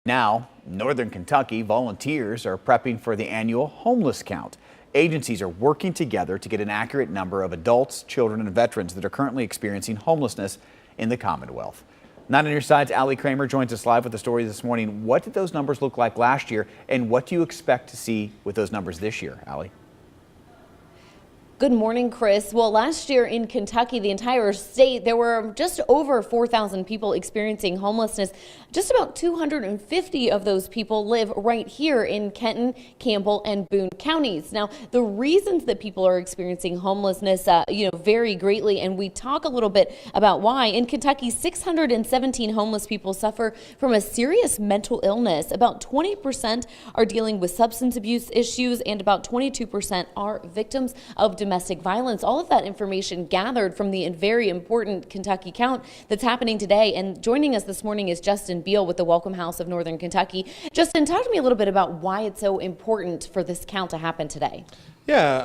Now, Northern Kentucky volunteers are prepping for the annual homeless count. Agencies are working together to get an accurate number of adults, children, and veterans that are currently experiencing homelessness in the Commonwealth. 9 on Your Side's Allie Kramer joins us live with the story this morning. What did those numbers look like last year, and what do you expect to see with those numbers this year, Allie? Good morning, Chris. Well, last year in Kentucky, the entire state, there were just over 4,000 people experiencing homelessness. Just about 250 of those people live right here in Kenton, Campbell, and Boone counties. Now, the reasons that people are experiencing homelessness, vary greatly, and we talk a little bit about why. In Kentucky, 617 homeless people suffer from a serious mental illness. About 20% are dealing with substance abuse issues, and about 22% are victims of domestic violence. All of that information gathered from the very important Kentucky count that's happening today. And joining us this morning is Justin Beal with the Welcome House of Northern Kentucky. Justin, talk to me a little bit about why it's so important for this count to happen today. Yeah,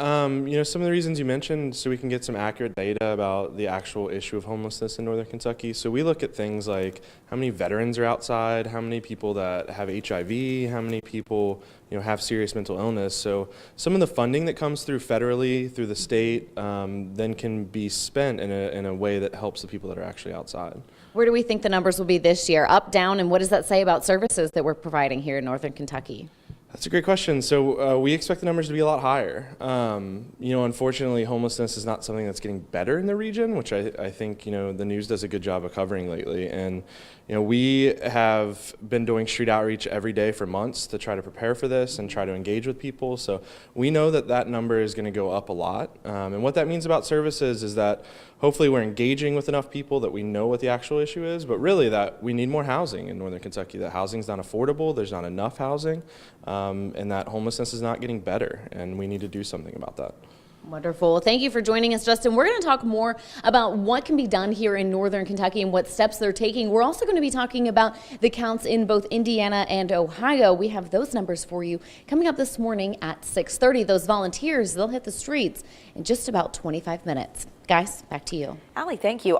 some of the reasons you mentioned, so we can get some accurate data about the actual issue of homelessness in Northern Kentucky. So we look at things like how many veterans are outside, how many people that have HIV, how many people have serious mental illness. So some of the funding that comes through federally, through the state, then can be spent in a way that helps the people that are actually outside. Where do we think the numbers will be this year? Up, down, and what does that say about services that we're providing here in Northern Kentucky? That's a great question. So we expect the numbers to be a lot higher. Unfortunately, homelessness is not something that's getting better in the region, which I think, the news does a good job of covering lately. And, we have been doing street outreach every day for months to try to prepare for this and try to engage with people. So we know that that number is going to go up a lot. And what that means about services is that hopefully we're engaging with enough people that we know what the actual issue is, but really that we need more housing in Northern Kentucky. That housing's not affordable, there's not enough housing, and that homelessness is not getting better, and we need to do something about that. Wonderful. Well, thank you for joining us, Justin. We're going to talk more about what can be done here in Northern Kentucky and what steps they're taking. We're also going to be talking about the counts in both Indiana and Ohio. We have those numbers for you coming up this morning at 6:30. Those volunteers, they'll hit the streets in just about 25 minutes. Guys, back to you. Allie, thank you.